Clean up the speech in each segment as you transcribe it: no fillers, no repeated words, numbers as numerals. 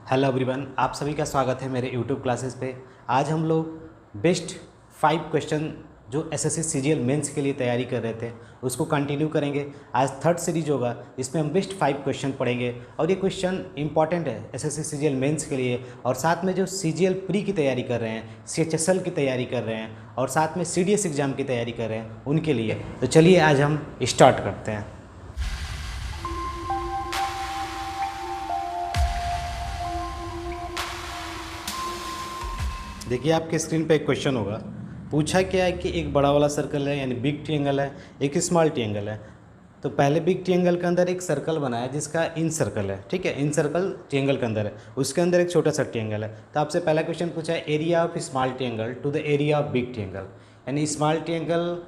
Hello everyone, आप सभी का स्वागत है मेरे यूट्यूब क्लासेस पे। आज हम लोग बेस्ट 5 क्वेश्चन जो एसएससी सीजीएल मेंस के लिए तैयारी कर रहे थे उसको कंटिन्यू करेंगे। आज थर्ड सीरीज होगा, इसमें हम बेस्ट 5 क्वेश्चन पढ़ेंगे और ये क्वेश्चन इंपॉर्टेंट है एसएससी सीजीएल मेंस के लिए और साथ में जो सीजीएल प्री की तैयारी कर रहे हैं, सीएचएसएल की तैयारी कर रहे हैं और साथ में सीडीएस एग्ज़ाम की तैयारी कर रहे हैं उनके लिए। तो चलिए आज हम स्टार्ट करते हैं। देखिए आपके स्क्रीन पे एक क्वेश्चन होगा, पूछा क्या है कि एक बड़ा वाला सर्कल है यानी बिग ट्रायंगल है, एक स्मॉल ट्रायंगल है। तो पहले बिग ट्रायंगल के अंदर एक सर्कल बना है जिसका इन सर्कल है, ठीक है, इन सर्कल ट्रायंगल के अंदर है, उसके अंदर एक छोटा सा ट्रायंगल है। तो आपसे पहला क्वेश्चन पूछा है area of small triangle to the area of big triangle, यानी स्मॉल ट्रायंगल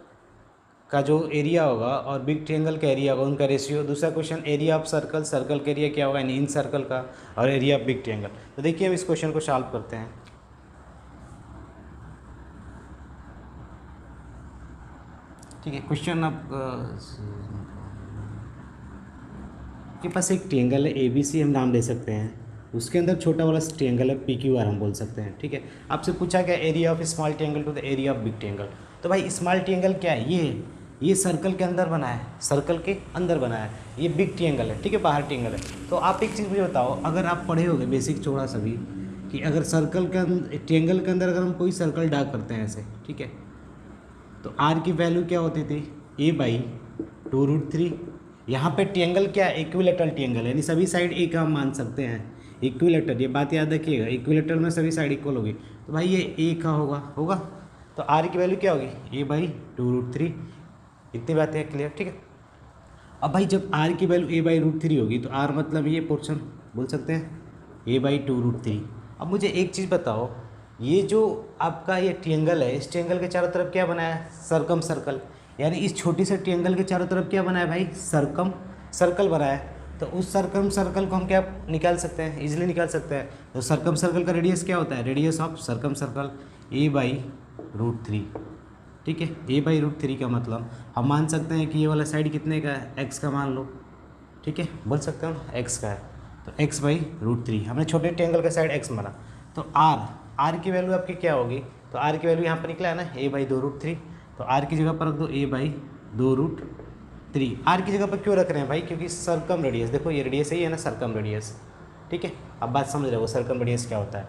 का जो एरिया होगा और बिग ट्रायंगल का एरिया होगा उनका रेशियो। दूसरा question area of circle, circle का एरिया क्या होगा यानी इन सर्कल का, और एरिया ऑफ बिग ट्रायंगल। तो देखिए हम इस क्वेश्चन को सॉल्व करते हैं। ठीक है, क्वेश्चन आपके पास एक ट्रायंगल है ABC, हम नाम दे सकते हैं, उसके अंदर छोटा वाला ट्रायंगल है PQR हम बोल सकते हैं। ठीक है, आपसे पूछा क्या area of small triangle to the area of big triangle. तो भाई स्मॉल ट्रायंगल क्या है, ये सर्कल के अंदर बना है, सर्कल के अंदर बना है, ये बिग ट्रायंगल है, ठीक है, बाहर ट्रायंगल है। तो आप एक चीज़ मुझे बताओ, अगर आप पढ़े होगे बेसिक थोड़ा सा भी कि अगर सर्कल के अंदर, ट्रायंगल के अंदर अगर हम कोई सर्कल ड्रा करते हैं ऐसे, ठीक है, तो आर की वैल्यू क्या होती थी a/2√3। यहाँ पे ट्रायंगल क्या है, इक्विलेटरल ट्रायंगल है, यानी सभी साइड ए का हम मान सकते हैं। इक्विलेटर, ये बात याद रखिएगा, इक्विलेटर में सभी साइड इक्वल होगी, तो भाई ये ए का होगा। तो आर की वैल्यू क्या होगी a/2√3। इतनी बातें क्लियर, ठीक है। अब भाई जब आर की वैल्यू a/√3 होगी तो आर मतलब ये पोर्शन बोल सकते हैं a/2√3। अब मुझे एक चीज़ बताओ, ये जो आपका ये ट्रायंगल है, इस ट्रायंगल के चारों तरफ क्या बना है, सर्कम सर्कल, यानी इस छोटी से ट्रायंगल के चारों तरफ क्या बना है भाई, सर्कम सर्कल बना है। तो उस सर्कम सर्कल को हम क्या निकाल सकते हैं, इजीली निकाल सकते हैं। तो सर्कम सर्कल का रेडियस क्या होता है, radius of circum circle a/√3। ठीक है, a/√3 का मतलब हम मान सकते हैं कि ये वाला साइड कितने का है, x का मान लो, ठीक है, बोल सकते हो ना x का है, तो x/√3 हमने छोटे ट्रायंगल का साइड x माना। तो r की वैल्यू आपकी क्या होगी, तो r की वैल्यू यहाँ पर निकला है ना a/2√3, तो r की जगह पर रख दो a/2√3। r की जगह पर क्यों रख रहे हैं भाई, क्योंकि सर्कम रेडियस, देखो ये रेडियस ही है ना, सर्कम रेडियस, ठीक है। अब बात समझ रहे हो सर्कम रेडियस क्या होता है,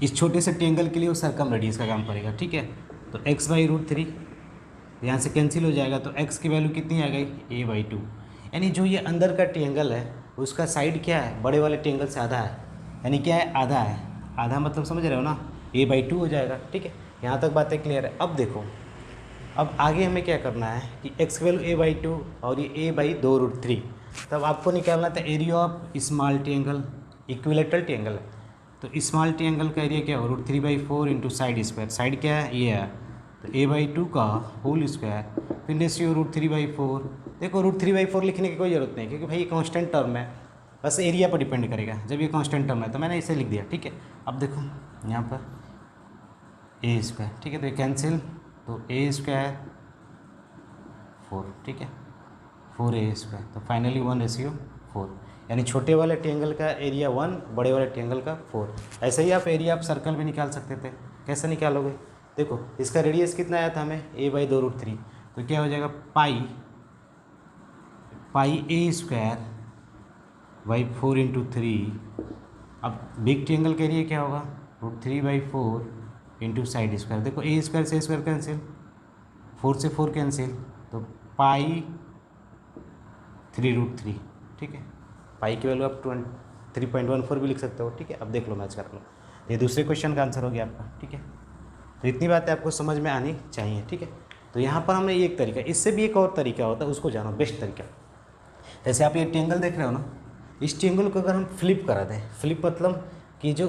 इस छोटे से ट्रायंगल के लिए वो सर्कम रेडियस का काम करेगा, ठीक है। तो x/√3 यहाँ से कैंसिल हो जाएगा, तो x की वैल्यू कितनी आ गई a/2, यानी जो ये अंदर का ट्रायंगल है उसका साइड क्या है, बड़े वाले ट्रायंगल से आधा है, यानी क्या है, आधा है। आधा मतलब समझ रहे हो ना, a/2 हो जाएगा, ठीक है। यहाँ तक बातें क्लियर है। अब देखो, अब आगे हमें क्या करना है कि x की वैल्यू a/2 और ये a/2√3, तब आपको निकालना था area of small triangle, equilateral triangle है। तो स्मॉल ट्रायंगल का एरिया क्या हो, √3/4 इंटू साइड स्क्वायर, साइड क्या है, ये है, तो a/2 का होल स्क्वायर, फिर रेशियो √3/4। देखो √3/4 लिखने की कोई ज़रूरत नहीं क्योंकि भाई ये कांस्टेंट टर्म है, बस एरिया पर डिपेंड करेगा। जब ये कांस्टेंट टर्म है तो मैंने इसे लिख दिया, ठीक है। अब देखो यहाँ पर a², ठीक है, तो ये कैंसिल, तो a² 4, ठीक है, 4a², तो फाइनली 1:4, यानी छोटे वाले ट्रायंगल का एरिया 1, बड़े वाले ट्रायंगल का 4। ऐसे ही आप एरिया आप सर्कल भी निकाल सकते थे। कैसे निकालोगे, देखो इसका रेडियस कितना आया था हमें a/2√3, तो क्या हो जाएगा a²/4 इंटू 3। अब बिग ट्रायंगल के एरिया क्या होगा, √3/4 इंटू साइड स्क्वायर, देखो a² से स्क्वायर कैंसिल, 4 से 4 कैंसिल, तो π3√3, ठीक है। पाई की वैल्यू आप 3.14 भी लिख सकते हो, ठीक है। अब देख लो मैच कर लो, ये दूसरे क्वेश्चन का आंसर हो गया आपका, ठीक है। तो इतनी बातें आपको समझ में आनी चाहिए, ठीक है। तो यहाँ पर हमने एक तरीका, इससे भी एक और तरीका होता है, उसको जानो, बेस्ट तरीका। जैसे आप ये ट्रायंगल देख रहे हो ना, इस ट्रायंगल को अगर हम फ्लिप करा दें, फ्लिप मतलब कि जो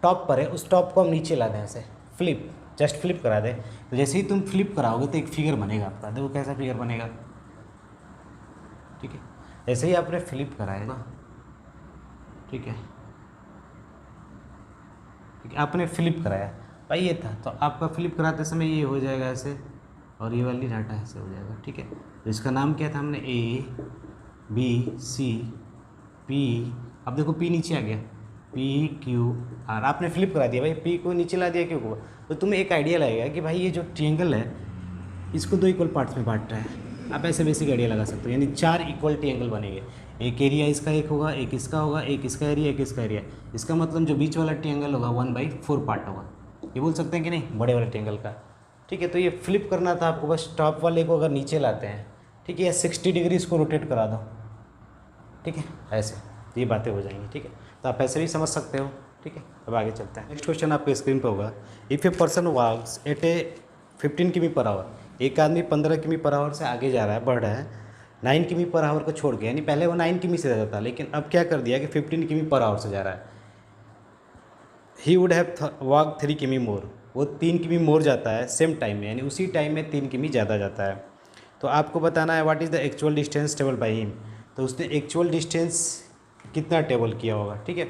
टॉप पर है उस टॉप को हम नीचे ला दें, ऐसे फ्लिप, जस्ट फ्लिप करा दें, तो जैसे ही तुम फ्लिप कराओगे तो एक फिगर बनेगा आपका। देखो कैसा फिगर बनेगा, ठीक है, जैसे ही आपने फ्लिप कराएगा, ठीक है, ठीक है, आपने फ्लिप कराया भाई, ये था, तो आपका फ्लिप कराते समय ये हो जाएगा ऐसे, और ये वाली डाटा ऐसे हो जाएगा, ठीक है। तो इसका नाम क्या था हमने, A B C P अब देखो P नीचे आ गया, PQR, आपने फ्लिप करा दिया भाई, P को नीचे ला दिया Q को, तो तुम्हें एक आइडिया लगेगा कि भाई ये जो ट्रायंगल है इसको 2 इक्वल पार्ट्स में बांट रहा है। आप ऐसे बेसिक आइडिया लगा सकते हो, यानी 4 इक्वल ट्रायंगल बनेंगे, एक एरिया इसका एक होगा, एक इसका होगा, एक इसका एरिया, एक इसका एरिया। इसका मतलब जो बीच वाला ट्रायंगल होगा 1/4 पार्ट होगा, ये बोल सकते हैं कि नहीं, बड़े वाले ट्रायंगल का। ठीक है, तो ये फ्लिप करना था आपको, बस टॉप वाले को अगर नीचे लाते हैं, ठीक है, या 60 डिग्री इसको रोटेट करा दो, ठीक है, ऐसे ये बातें हो जाएंगी। ठीक है, तो आप ऐसे भी समझ सकते हो। ठीक है, अब आगे चलते हैं। नेक्स्ट क्वेश्चन आपके स्क्रीन पर होगा, if a person walks at a 15 किमी पर आवर, एक आदमी 15 किमी पर आवर से आगे जा रहा है, बढ़ रहा है 9 किमी पर आवर को छोड़ के, यानी पहले वो 9 किमी से जाता था, लेकिन अब क्या कर दिया कि 15 किमी पर आवर से जा रहा है। ही वुड हैव वॉक 3 किमी मोर, वो 3 किमी मोर जाता है सेम टाइम में, यानी उसी टाइम में 3 किमी ज़्यादा जाता है। तो आपको बताना है what is the actual distance table by him, तो उसने एक्चुअल डिस्टेंस कितना टेबल किया होगा। ठीक है,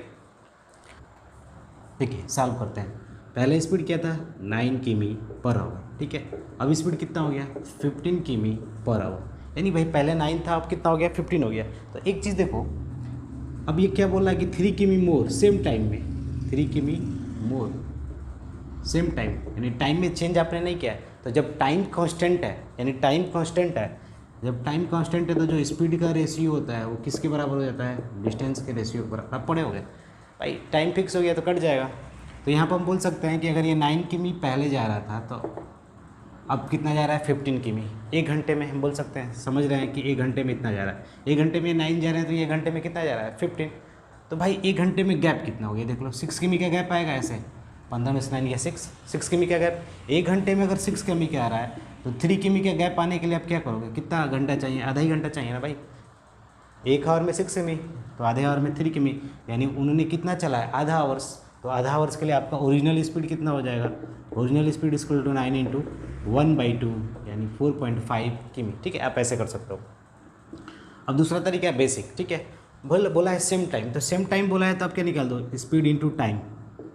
देखिए सॉल्व करते हैं। पहले स्पीड क्या था 9 किमी पर आवर, ठीक है, अब स्पीड कितना हो गया 15 किमी पर आवर, यानी भाई पहले 9 था, अब कितना हो गया 15 हो गया। तो एक चीज़ देखो, अब ये क्या बोल रहा है कि 3 किमी मोर सेम टाइम में, 3 किमी मोर सेम टाइम, यानी टाइम में चेंज आपने नहीं किया है। तो जब टाइम कांस्टेंट है, यानी टाइम कांस्टेंट है, जब टाइम कांस्टेंट है तो जो स्पीड का रेशियो होता है वो किसके बराबर हो जाता है, डिस्टेंस के रेशियो के बराबर। आप पढ़े हो गए भाई, टाइम फिक्स हो गया तो कट जाएगा। तो यहाँ पर हम बोल सकते हैं कि अगर ये 9 किमी पहले जा रहा था तो अब कितना जा रहा है 15 किमी, 1 घंटे में हम बोल सकते हैं, समझ रहे हैं कि 1 घंटे में इतना जा रहा है, 1 घंटे में 9 जा रहे हैं तो ये 1 घंटे में कितना जा रहा है 15। तो भाई 1 घंटे में गैप कितना हो गया देख लो, 6 किमी का गैप आएगा ऐसे, 15 में से 9 या 6 किमी का गैप। 1 घंटे में अगर 6 किमी का आ रहा है तो 3 किमी का गैप आने के लिए आप क्या करोगे, कितना घंटा चाहिए, आधा ही घंटा चाहिए ना भाई। 1 आवर में 6 किमी तो आधे आवर में 3 किमी, यानी उन्होंने कितना चला है आधा आवर्स, तो आधा आवर्स के लिए आपका ओरिजिनल स्पीड कितना हो जाएगा, ओरिजिनल स्पीड इक्वल टू 9 × 1/2 यानी 4.5 किमी। ठीक है, आप ऐसे कर सकते हो। अब दूसरा तरीका है बेसिक, ठीक है, बोला है सेम टाइम, तो सेम टाइम बोला है तो आप क्या निकाल दो, स्पीड इंटू टाइम,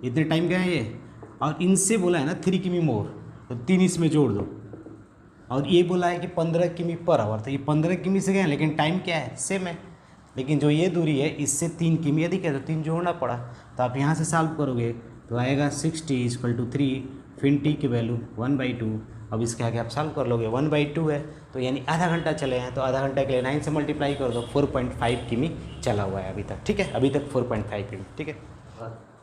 इतने टाइम का है ये, और इनसे बोला है ना 3 किमी मोर, तो 3 इसमें जोड़ दो, और ये बोला है कि 15 किमी पर आवर, तो ये 15 किमी से गए, लेकिन टाइम क्या है सेम है, लेकिन जो ये दूरी है इससे 3 किमी अधिक है तो 3 जोड़ना पड़ा। तो आप यहाँ से सॉल्व करोगे तो आएगा 60 = 3, फिर टी की वैल्यू 1/2। अब इसके आगे आप सॉल्व कर लोगे, 1/2 है तो यानी आधा घंटा चले हैं, तो आधा घंटा के लिए 9 से मल्टीप्लाई कर दो, 4.5 किमी चला हुआ है अभी तक। ठीक है, अभी तक 4.5 किमी। ठीक है,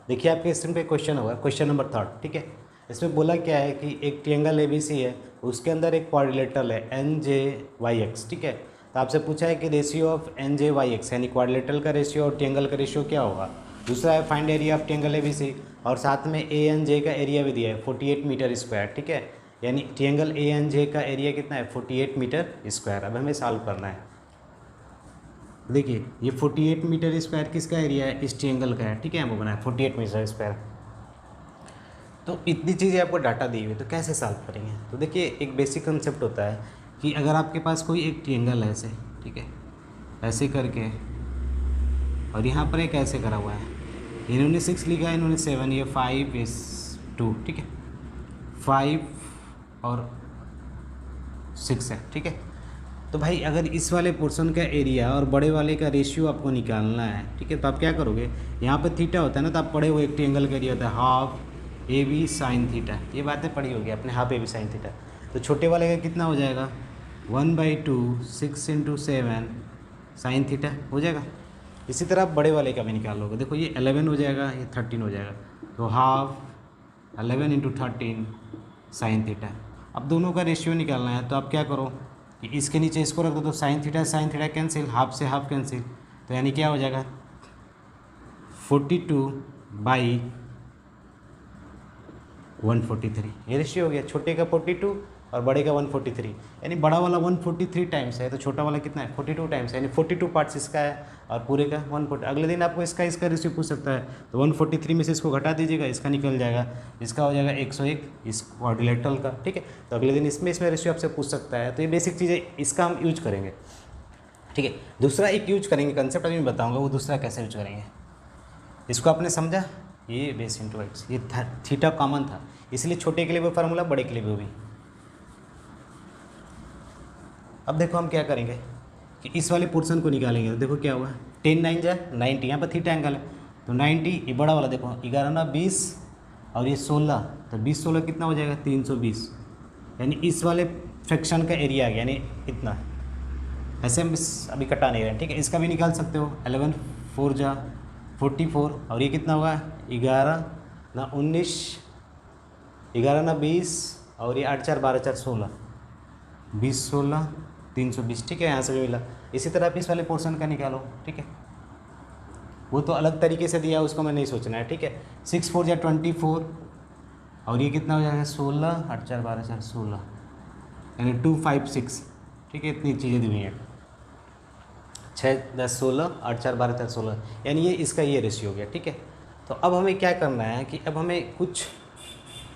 देखिए आपके स्क्रीन पे क्वेश्चन होगा, क्वेश्चन नंबर 3। ठीक है, इसमें बोला क्या है कि एक ट्रायंगल ABC है, उसके अंदर एक क्वाड्रिलेटरल है NJYX। ठीक है, तो आपसे पूछा है कि रेशियो ऑफ NJYX यानी क्वाड्रिलेटरल का रेशियो और ट्रायंगल का रेशियो क्या होगा। दूसरा है find area of triangle ABC, और साथ में ANJ का एरिया भी दिया है 48 मीटर स्क्वायर। ठीक है, यानी ट्रायंगल ANJ का एरिया कितना है 48 मीटर स्क्वायर। अब हमें सॉल्व करना है। देखिए ये 48 मीटर स्क्वायर किसका एरिया है, इस ट्रायंगल का है। ठीक है, हमको बनाया 48 मीटर स्क्वायर। तो इतनी चीज़ें आपको डाटा दी हुई, तो कैसे सॉल्व करेंगे। तो देखिए एक बेसिक कंसेप्ट होता है कि अगर आपके पास कोई एक ट्रायंगल है ऐसे, ठीक है, ऐसे करके, और यहाँ पर एक ऐसे करा हुआ है, इन्होंने 6 लिखा है, इन्होंने 7, ये 5 इस 2। ठीक है, 5 और 6 है। ठीक है, तो भाई अगर इस वाले पोर्शन का एरिया और बड़े वाले का रेशियो आपको निकालना है, ठीक है, तो आप क्या करोगे, यहाँ पर थीटा होता है ना, तो आप पढ़े हुए एक ट्रायंगल का एरिया होता है हाफ AB sin थीटा, ये बातें पढ़ी होगी आपने, हाफ AB sin थीटा। तो छोटे वाले का कितना हो जाएगा 1/2 6 × 7 sin थीटा हो जाएगा। इसी तरह आप बड़े वाले का भी निकाल लोगे, देखो ये 11 हो जाएगा, ये 13 हो जाएगा, तो हाफ 11 × 13 sin थीटा। अब दोनों का रेशियो निकालना है, तो आप क्या करो कि इसके नीचे इसको रख दो, तो sin थीटा कैंसिल, हाफ से हाफ कैंसिल, तो यानी क्या हो जाएगा 42/143, ये रेशियो हो गया, छोटे का 42 और बड़े का 143, यानी बड़ा वाला 143 टाइम्स है, तो छोटा वाला कितना है 42 टाइम्स है, यानी 42 पार्ट्स इसका है और पूरे का 140। अगले दिन आपको इसका रेशियो पूछ सकता है, तो 143 में से इसको घटा दीजिएगा, इसका निकल जाएगा, इसका हो जाएगा 101 इस क्वाड्रिलेटरल का। ठीक है, तो अगले दिन इसमें रेशियो आपसे पूछ सकता है। तो ये बेसिक चीज़ें इसका हम यूज करेंगे। ठीक है, दूसरा एक यूज करेंगे कंसेप्ट, अभी मैं बताऊँगा वो दूसरा कैसे यूज करेंगे। इसको आपने समझा, ये बेस इंटू एक्स, ये थीटा कॉमन था, इसलिए छोटे के लिए वो फार्मूला, बड़े के लिए वो भी। अब देखो हम क्या करेंगे कि इस वाले पोर्शन को निकालेंगे, तो देखो क्या हुआ, 10 9 जा 90, यहाँ पर थीटा एंगल है तो 90, ये बड़ा वाला देखो 11 ना 20 और ये 16, तो 20 16 कितना हो जाएगा 320, यानी इस वाले फ्रैक्शन का एरिया आ गया, यानी इतना। ऐसे हम अभी कटा नहीं रहे, ठीक है। इसका भी निकाल सकते हो, 11 4 जा 44 और ये कितना होगा 11 ना 19, 11 ना 20 और ये 8 4 12 4 16, 20 16 320, ठीक है। यहाँ से भी मिला। इसी तरह आप इस वाले पोर्शन का निकालो, ठीक है। वो तो अलग तरीके से दिया, उसको मैं नहीं सोचना है, ठीक है। 6 4 या 24 और ये कितना हो जाएगा 16, 8 4 12 4 16, यानी 256, ठीक है। इतनी चीज़ें दी हुई हैं, 6 10 16 8 4 12 4 16, यानी ये इसका ये रेशियो हो गया, ठीक है। तो अब हमें क्या करना है कि अब हमें कुछ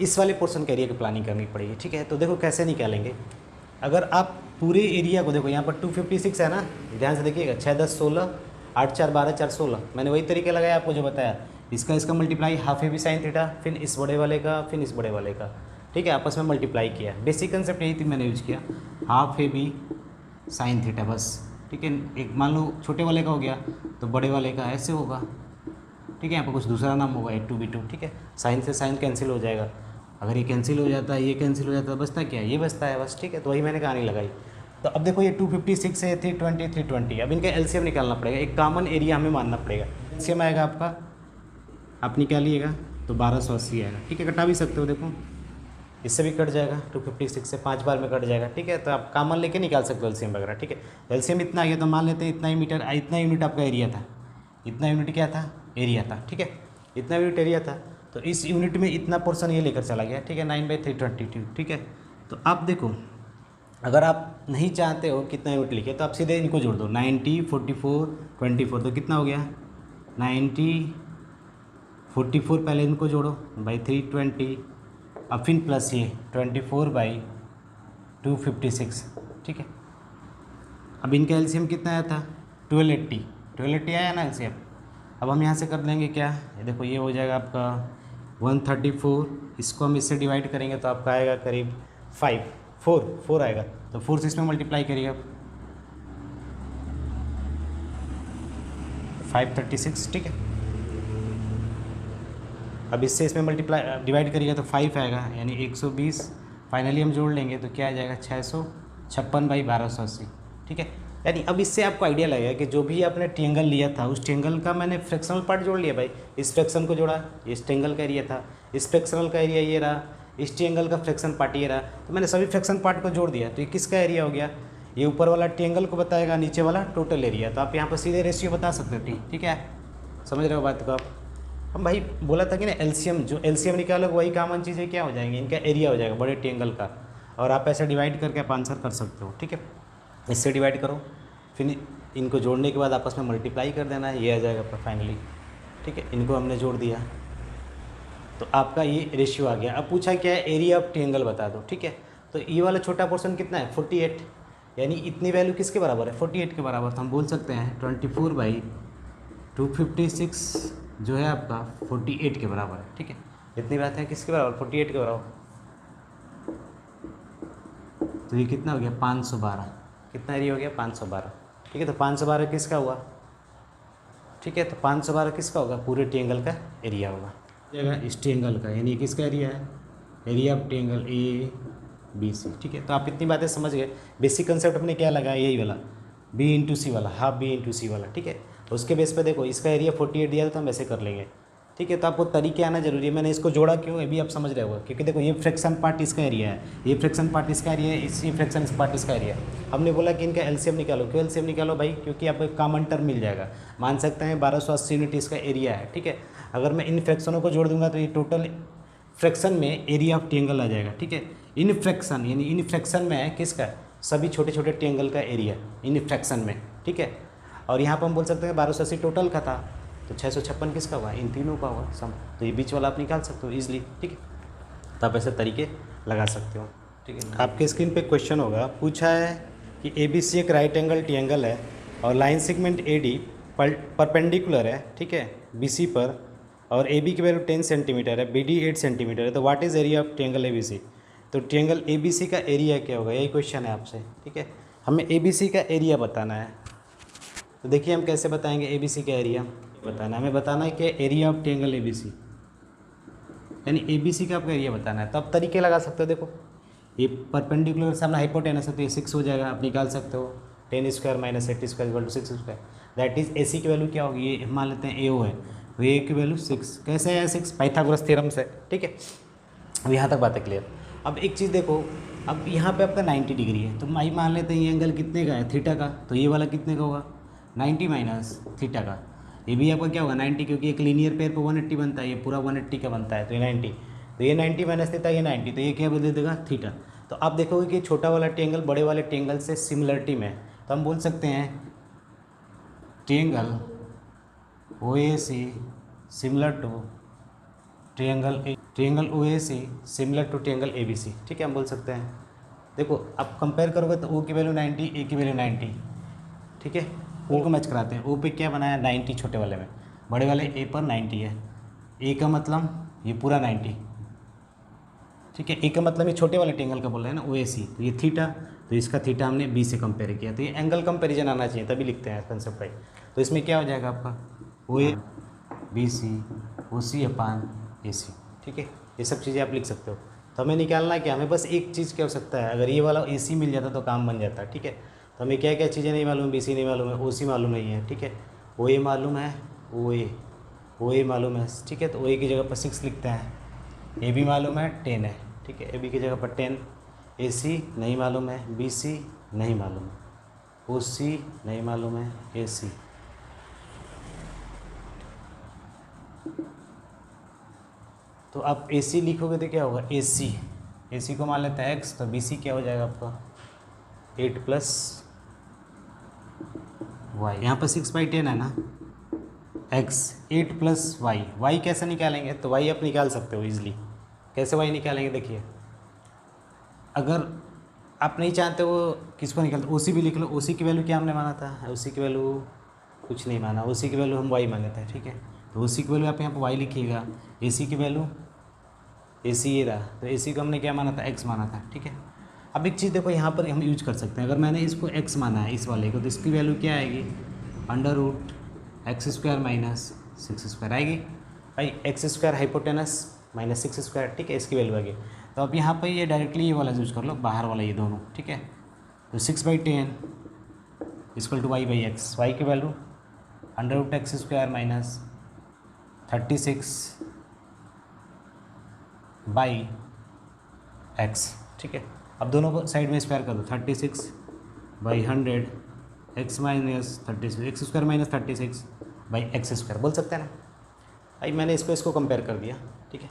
इस वाले पोर्शन के एरिया की प्लानिंग करनी पड़ेगी, ठीक है। तो देखो कैसे निकालेंगे। अगर आप पूरे एरिया को देखो, यहाँ पर 256 है ना, ध्यान से देखिएगा, 6 10 16 8 4 12 4 16, मैंने वही तरीका लगाया आपको जो बताया। इसका multiply half A B sine theta, फिर इस बड़े वाले का, फिर इस बड़े वाले का, ठीक है, आपस में मल्टीप्लाई किया। बेसिक कंसेप्ट यही थी, मैंने यूज किया half A B sine theta बस, ठीक है। एक मान लो छोटे वाले का हो गया तो बड़े वाले का ऐसे होगा, ठीक है। यहाँ पर कुछ दूसरा नाम होगा A2B2, ठीक है। साइन से साइन कैंसिल हो जाएगा, अगर ये कैंसिल हो जाता है, ये कैंसिल हो जाता है, बचता क्या है, ये बचता है बस, ठीक है। तो वही मैंने कहानी लगाई। तो अब देखो ये 256 है, 320 320, अब इनका एलसीएम निकालना पड़ेगा, एक कॉमन एरिया हमें मानना पड़ेगा। एलसीएम आएगा आपका, आप निकालिएगा तो 1280 आएगा, ठीक है। कटा भी सकते हो, देखो इससे भी कट जाएगा, 256 से 5 बार में कट जाएगा, ठीक है। तो आप कॉमन लेके निकाल सकते हो एलसीएम वगैरह, ठीक है। एलसीएम इतना आ गया तो मान लेते हैं इतना ही मीटर, इतना यूनिट आपका एरिया था, इतना यूनिट क्या था, एरिया था, ठीक है। इतना यूनिट एरिया था, तो इस यूनिट में इतना पोर्शन ये लेकर चला गया, ठीक है, 9/322, ठीक है। तो आप देखो, अगर आप नहीं चाहते हो कितना यूनिट लिखे तो आप सीधे इनको जोड़ दो, 90 44 24, तो कितना हो गया 90 44, पहले इनको जोड़ो बाई 320, अब फिर प्लस ये 24/256, ठीक है। अब इनका एलसीएम कितना आया था 1280 आया ना एलसीएम। अब हम यहाँ से कर देंगे क्या, ये देखो ये हो जाएगा आपका 134, इसको हम इससे डिवाइड करेंगे तो आपका आएगा करीब 4 आएगा, तो 4 से इसमें मल्टीप्लाई करिएगा 536, ठीक है। अब इससे इसमें मल्टीप्लाई डिवाइड करिएगा तो 5 आएगा, यानी 120, फाइनली हम जोड़ लेंगे तो क्या आ जाएगा 656/1280, ठीक है। यानी अब इससे आपको आइडिया लगेगा कि जो भी आपने ट्रायंगल लिया था उस ट्रायंगल का मैंने फ्रैक्शनल पार्ट जोड़ लिया भाई, इस फ्रैक्शन को जोड़ा, इस ट्रायंगल का एरिया था, इस फ्रैक्शनल का एरिया ये रहा, इस ट्रायंगल का फ्रैक्शन पार्ट ये रहा, तो मैंने सभी फ्रैक्शन पार्ट को जोड़ दिया, तो ये किसका एरिया हो गया, ये ऊपर वाला ट्रायंगल को बताएगा, नीचे वाला टोटल एरिया। तो आप यहाँ पर सीधे रेशियो बता सकते थे, ठीक है, समझ रहे हो बात को आप। हम भाई बोला था कि ना एलसीएम, जो एलसीएम निकालोगे वही कॉमन चीज़ें क्या हो जाएंगी, इनका एरिया हो जाएगा बड़े ट्रायंगल का, और आप ऐसे डिवाइड करके आप आंसर कर सकते हो, ठीक है। इससे डिवाइड करो, फिर इनको जोड़ने के बाद आपस में मल्टीप्लाई कर देना है, ये आ जाएगा आपका फाइनली, ठीक है। इनको हमने जोड़ दिया तो आपका ये रेशियो आ गया। अब पूछा क्या है, एरिया ऑफ ट्रायंगल बता दो, ठीक है। तो ये वाला छोटा पोर्शन कितना है 48, यानी इतनी वैल्यू किसके बराबर है 48 के बराबर, तो हम बोल सकते हैं 24/256 जो है आपका 48 के बराबर है, ठीक है। इतनी बात है किसके बराबर 48 के बराबर, तो ये कितना हो गया 512, कितना एरिया हो गया 512, ठीक है। तो 512 किसका हुआ, ठीक है। तो 512 किसका होगा, पूरे ट्रायंगल का एरिया होगा, इस ट्रायंगल का, यानी किसका एरिया है, एरिया ऑफ ट्रायंगल ABC, ठीक है। तो आप इतनी बातें समझ गए। बेसिक कंसेप्ट अपने क्या लगा, यही वाला B/C वाला, हाफ B/C वाला, ठीक है। उसके बेस पे देखो इसका एरिया 48 दिया तो हम ऐसे कर लेंगे, ठीक है। तो आपको तरीके आना जरूरी है। मैंने इसको जोड़ा क्यों, ये भी आप समझ रहे हो, क्योंकि देखो ये फ्रैक्शन पार्ट इसका एरिया है, ये फ्रैक्शन पार्ट इसका एरिया है, इसी फ्रैक्शन पार्ट इसका एरिया है। हमने बोला कि इनका एलसीएम निकालो, क्यों एलसीएम निकालो भाई, क्योंकि आपको एक कॉमन टर्म मिल जाएगा, मान सकते हैं 1280 यूनिट इसका एरिया है, ठीक है। अगर मैं इन फ्रैक्शनों को जोड़ दूंगा तो ये टोटल फ्रैक्शन में एरिया ऑफ ट्रायंगल आ जाएगा, ठीक है। इन फ्रैक्शन यानी इन फ्रैक्शन में है किसका, सभी छोटे छोटे ट्रायंगल का एरिया इन फ्रैक्शन में, ठीक है। और यहाँ पर हम बोल सकते हैं 1280 टोटल का था, तो 656 किसका हुआ, इन तीनों का हुआ सम, तो ये बीच वाला आप निकाल सकते हो ईजिली, ठीक है। तो आप ऐसे तरीके लगा सकते हो, ठीक है। आपके स्क्रीन पे क्वेश्चन होगा, पूछा है कि ABC एक राइट एंगल ट्रायंगल है और लाइन सेगमेंट AD परपेंडिकुलर है, ठीक है, BC पर, और AB की वैल्यू 10 सेंटीमीटर है, BD 8 सेंटीमीटर है, तो what is area of triangle ABC। तो ट्रायंगल ABC का एरिया क्या होगा, यही क्वेश्चन है आपसे, ठीक है। हमें ABC का एरिया बताना है। तो देखिए हम कैसे बताएंगे ए बी सी का एरिया बताना, हमें बताना है कि area of triangle A B C, यानी ए बी सी का आपका एरिया बताना है। तो आप तरीके लगा सकते हो, देखो ये परपेंडिकुलर सामने हाइपोटेनस है तो ये 6 हो जाएगा, आप निकाल सकते हो 10 square minus 8 square equal to 6 square. That is A C की वैल्यू क्या होगी, ये मान लेते हैं ए ओ है तो ए की वैल्यू 6, कैसे है 6 पाइथागोरस थ्योरम से, ठीक है। अब यहाँ तक बात है क्लियर। अब एक चीज़ देखो, अब यहाँ पे आपका 90 डिग्री है तो माई मान लेते हैं ये एंगल कितने का है, थीटा का, तो ये वाला कितने का होगा 90 माइनस थीटा का, ये भी आपका क्या होगा 90, क्योंकि एक लीनियर पेयर पे 180 बनता है, ये पूरा 180 का बनता है तो ये 90, तो ये 90 माइनस थीटा ये 90, तो ये क्या बदल देगा थीटा। तो आप देखोगे कि छोटा वाला ट्रायंगल बड़े वाले ट्रायंगल से सिमिलरिटी में, तो हम बोल सकते हैं triangle O A C similar to triangle O A C similar to triangle A B C, ठीक है हम बोल सकते हैं। देखो आप कंपेयर करोगे तो ओ की वैल्यू 90, ए की वैल्यू 90, ठीक है, ओ को मैच कराते हैं। ओ पे क्या बनाया 90 छोटे वाले में, बड़े वाले ए पर 90 है, ए का मतलब ये पूरा 90, ठीक है, ए का मतलब ये छोटे वाले ट्रायंगल का बोल रहे हैं ना ओ ए सी, तो ये थीटा, तो इसका थीटा हमने बी से कंपेयर किया, तो ये एंगल कंपेरिजन आना चाहिए तभी लिखते हैं कंसेप्ट भाई। तो इसमें क्या हो जाएगा आपका ओ ए बी सी ओ सी अपान ए सी, ठीक है, ये सब चीज़ें आप लिख सकते हो। तो हमें निकालना है क्या, हमें बस एक चीज़ क्या हो सकता है, अगर ये वाला ए सी मिल जाता तो काम बन जाता, ठीक है। तो हमें क्या क्या चीज़ें नहीं मालूम, बी सी नहीं मालूम है, ओ सी मालूम नहीं है, ठीक है, ओ ए मालूम है, ओ ए मालूम है, ठीक है, तो ओ ए की जगह पर 6 लिखते हैं, ए बी मालूम है 10 है, ठीक है, ए बी की जगह पर 10, ए सी नहीं मालूम है, बी सी नहीं मालूम है, ओ सी नहीं मालूम है, ए सी, तो आप ए सी लिखोगे तो क्या होगा ए सी को मान लेते हैं एक्स, तो बी सी क्या हो जाएगा आपका 8 प्लस वाई, यहाँ पर 6/10 है ना, एक्स 8 प्लस वाई कैसे निकालेंगे, तो वाई आप निकाल सकते हो इजीली। कैसे वाई निकालेंगे, देखिए अगर आप नहीं चाहते हो किसको निकालते, ओ सी भी लिख लो, ओ सी की वैल्यू क्या हमने माना था, ओ सी की वैल्यू कुछ नहीं माना, ओ सी की वैल्यू हम वाई माने थे, ठीक है, तो ओ सी की वैल्यू आप यहाँ पर वाई लिखिएगा, ए सी की वैल्यू ए सी ये रहा, तो ए सी को हमने क्या माना था एक्स माना था, ठीक है। अब एक चीज़ देखो यहाँ पर हम यूज कर सकते हैं, अगर मैंने इसको एक्स माना है इस वाले को, तो इसकी वैल्यू क्या आएगी √x² माइनस 6 स्क्वायर आएगी भाई, x² हाइपोटेनस माइनस 6 स्क्वायर, ठीक है, इसकी वैल्यू आ गई। तो अब यहाँ पर ये डायरेक्टली ये वाला यूज कर लो, बाहर वाला ये दोनों, ठीक है, तो 6/10 इक्वल टू y/x, वाई की वैल्यू √x² माइनस 36/x, ठीक है। अब दोनों को साइड में स्क्वायर कर दो, 36/100 x minus 36 x² minus 36/x² बोल सकते हैं ना भाई। मैंने इसको कंपेयर कर दिया, ठीक है,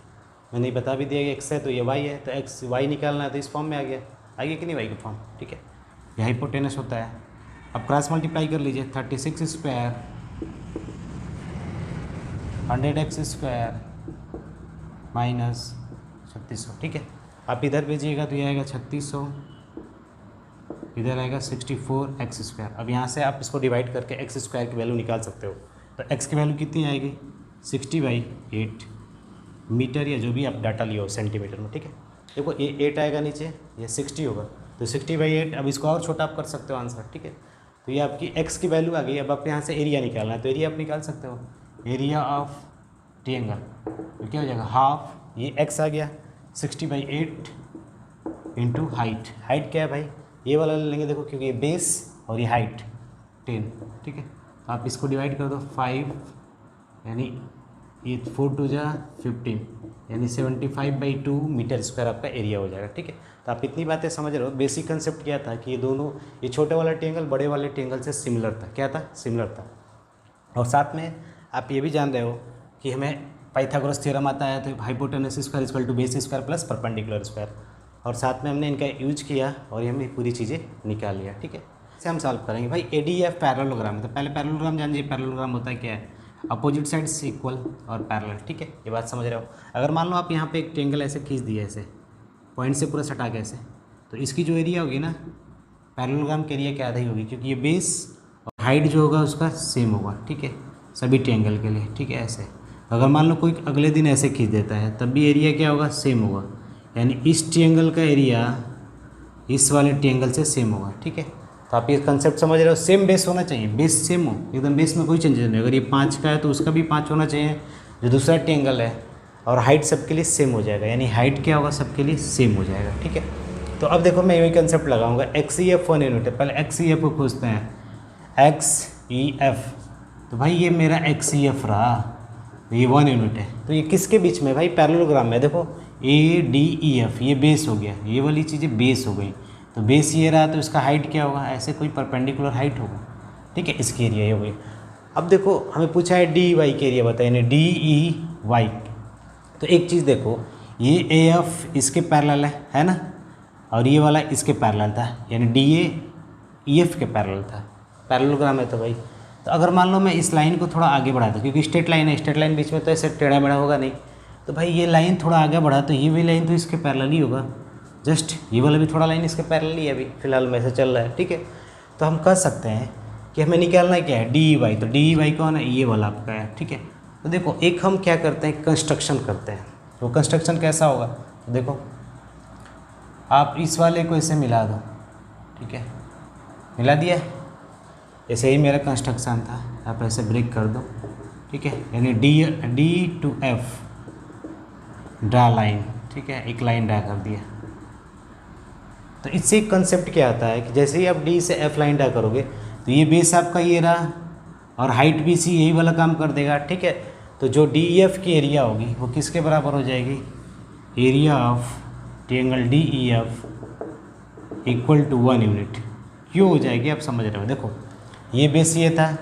मैंने बता भी दिया कि x है तो ये y है, तो x y निकालना है तो इस फॉर्म में आ गया कि नहीं y का फॉर्म, ठीक है, ये हाइपोटेनस होता है। अब क्रॉस मल्टीप्लाई कर लीजिए, 36² 100x² माइनस 3600, ठीक है, आप इधर भेजिएगा तो ये आएगा 3600, इधर आएगा 64x²। अब यहाँ से आप इसको डिवाइड करके x² की वैल्यू निकाल सकते हो, तो x की वैल्यू कितनी आएगी 60/8 मीटर, या जो भी आप डाटा लियो सेंटीमीटर में, ठीक है। देखो ये 8 आएगा नीचे, ये 60 होगा, तो 60/8, अब इसको और छोटा आप कर सकते हो आंसर, ठीक है। तो ये आपकी x की वैल्यू आ गई। अब आप यहाँ से एरिया निकालना है, तो एरिया आप निकाल सकते हो, एरिया ऑफ ट्रायंगल, तो क्या हो जाएगा हाफ, ये x आ गया 60/8 इंटू हाइट क्या है भाई, ये वाला ले लेंगे देखो, क्योंकि ये बेस और ये हाइट 10, ठीक है, तो आप इसको डिवाइड कर दो 5, यानी ये 4 2 जा 15, यानी 75/2 मीटर स्क्वायर आपका एरिया हो जाएगा, ठीक है। तो आप इतनी बातें समझ रहे हो। बेसिक कंसेप्ट क्या था कि ये दोनों, ये छोटे वाला ट्रायंगल बड़े वाले ट्रायंगल से सिमिलर था, क्या था सिमिलर था, और साथ में आप ये भी जान रहे हो कि हमें पाइथागोरस थ्योरम आता है, तो hypotenuse square equal to base square plus perpendicular square, और साथ में हमने इनका यूज किया और ये हमने पूरी चीज़ें निकाल लिया, ठीक है। इसे हम सॉल्व करेंगे भाई। ADF पैरेललोग्राम, तो पहले पैरेललोग्राम जान लीजिए, पैरेललोग्राम होता है क्या है, अपोजिट साइड्स इक्वल और पैरेलल, ठीक है, ये बात समझ रहे हो। अगर मान लो आप यहाँ पे एक ट्रायंगल ऐसे खींच दिया, ऐसे पॉइंट से पूरा सटा के ऐसे, तो इसकी जो एरिया होगी ना पैरेललोग्राम की एरिया क्या आधा ही होगी, क्योंकि ये बेस और हाइट जो होगा उसका सेम होगा, ठीक है, सभी ट्रायंगल के लिए, ठीक है। ऐसे अगर मान लो कोई अगले दिन ऐसे खींच देता है, तब भी एरिया क्या होगा सेम होगा, यानी इस ट्रायंगल का एरिया इस वाले ट्रायंगल से सेम होगा, ठीक है। तो तो आप ये कंसेप्ट समझ रहे हो, सेम बेस होना चाहिए, बेस सेम हो एकदम, बेस में कोई चेंजेस नहीं। अगर ये 5 का है तो उसका भी 5 होना चाहिए जो दूसरा ट्रायंगल है, और हाइट सबके लिए सेम हो जाएगा, यानी हाइट क्या होगा सबके लिए सेम हो जाएगा, ठीक है। तो अब देखो मैं यही कंसेप्ट लगाऊंगा, XEF 1 यूनिट है, पहले XEF को खोजते हैं, XEF, तो भाई ये मेरा XEF रहा, ये 1 यूनिट है, तो ये किसके बीच में भाई, पैरेललोग्राम में। देखो ADEF ये बेस हो गया, ये वाली चीज़ें बेस हो गई, तो बेस ये रहा तो इसका हाइट क्या होगा, ऐसे कोई परपेंडिकुलर हाइट होगा, ठीक है, इसकी एरिया ये हो गई। अब देखो हमें पूछा है DEY की एरिया बताइए, यानी DEY, तो एक चीज़ देखो, ये AF इसके पैरेलल है ना, और ये वाला इसके पैरेलल था, यानी DA EF के पैरेलल था, पैरेललोग्राम है तो भाई। तो अगर मान लो मैं इस लाइन को थोड़ा आगे बढ़ा दूँ, क्योंकि स्ट्रेट लाइन है, स्ट्रेट लाइन बीच में तो ऐसे टेढ़ा मेढ़ा होगा नहीं, तो भाई ये लाइन थोड़ा आगे बढ़ा तो ये भी लाइन तो इसके पैरेलल ही होगा, जस्ट ये वाला भी थोड़ा लाइन इसके पैरेलल ही है, अभी फिलहाल में ऐसे चल रहा है, ठीक है। तो हम कह सकते हैं कि हमें निकालना क्या है, DEY, तो DEY कौन है, ये वाला आपका है, ठीक है। तो देखो एक हम क्या करते हैं, कंस्ट्रक्शन करते हैं, तो कंस्ट्रक्शन कैसा होगा, तो देखो आप इस वाले को ऐसे मिला दो, ठीक है, मिला दिया, ऐसे ही मेरा कंस्ट्रक्शन था, आप ऐसे ब्रेक कर दो, ठीक है, यानी D to F draw line, ठीक है, एक लाइन ड्रा कर दिया। तो इससे एक कंसेप्ट क्या आता है कि जैसे ही आप D से F लाइन ड्रा करोगे तो ये बेस आपका ये रहा, और हाइट भी सी यही वाला काम कर देगा, ठीक है। तो जो DEF की एरिया होगी वो किसके बराबर हो जाएगी, area of triangle DEF equal to 1 unit. क्यों हो जाएगी आप समझ रहे हो, देखो ये बेस ये था,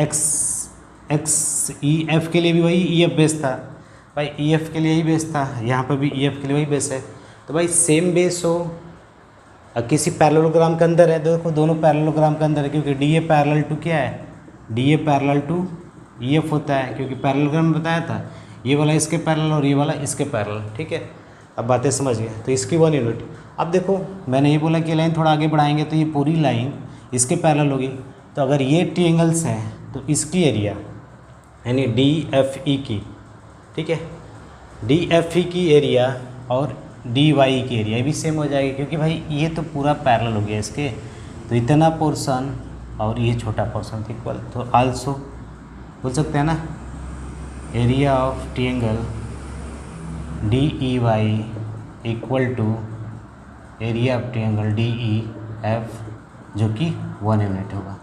XEF के लिए भी वही EF बेस था भाई, EF के लिए यही बेस था, यहाँ पर भी EF के लिए वही बेस है। तो भाई सेम बेस हो किसी पैरेललोग्राम के अंदर है, देखो दोनों पैरेललोग्राम के अंदर है, क्योंकि DA पैरेलल टू क्या है, DA पैरेलल टू EF होता है, क्योंकि पैरेललोग्राम में बताया था ये वाला इसके पैरेलल और ये वाला इसके पैरेलल, ठीक है। अब बातें समझ गए, तो इसकी 1 यूनिट। अब देखो मैंने ये बोला कि लाइन थोड़ा आगे बढ़ाएंगे तो ये पूरी लाइन इसके पैरेलल होगी, तो अगर ये ट्रायंगल्स हैं तो इसकी एरिया यानी DFE की, ठीक है, DFE की एरिया और DY की एरिया भी सेम हो जाएगी, क्योंकि भाई ये तो पूरा पैरेलल हो गया इसके, तो इतना पोर्शन और ये छोटा पोर्शन इक्वल, तो आल्सो बोल सकते हैं ना area of triangle DEY equal to area of triangle DEF, जो कि 1 यूनिट होगा।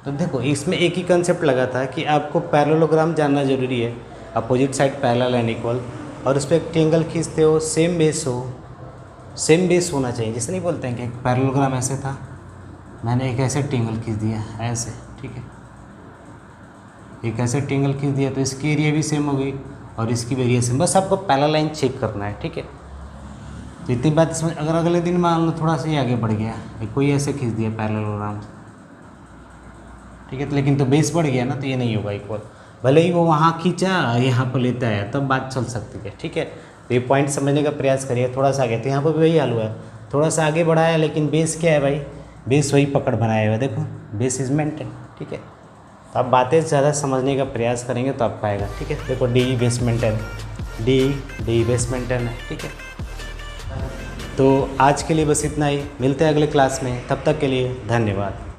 तो देखो इसमें एक ही कंसेप्ट लगा था कि आपको पैरेललोग्राम जानना जरूरी है, opposite side parallel and equal, और उस पर एक ट्रायंगल खींचते हो, सेम बेस हो, सेम बेस होना चाहिए। जैसे नहीं बोलते हैं कि एक पैरेललोग्राम ऐसे था, मैंने एक ऐसे ट्रायंगल खींच दिया ऐसे, ठीक है, एक ऐसे ट्रायंगल खींच दिया तो इसकी एरिया भी सेम हो गई और इसकी भी एरिया सेम, बस आपको पैरेलल लाइन चेक करना है, ठीक है। तो इतनी बात समझ, अगर अगले दिन मान लो थोड़ा सा ही आगे बढ़ गया, कोई ऐसे खींच दिया पैरेललोग्राम, ठीक है, तो लेकिन तो बेस बढ़ गया ना, तो ये नहीं होगा इक्वल, भले ही वो वहाँ खींचा यहाँ पर लेता है तब बात चल सकती है, ठीक है। तो ये पॉइंट समझने का प्रयास करिए, थोड़ा सा आगे, तो यहाँ पर भी वही हाल हुआ है, थोड़ा सा आगे बढ़ाया लेकिन बेस क्या है भाई, बेस वही पकड़ बनाया हुआ है, देखो बेस इज मेंटेन, ठीक है। तो आप बातें ज़्यादा समझने का प्रयास करेंगे तो आपको आएगा, ठीक है। देखो DE base maintain, DE base maintain है, ठीक है। तो आज के लिए बस इतना ही, मिलते हैं अगले क्लास में, तब तक के लिए धन्यवाद।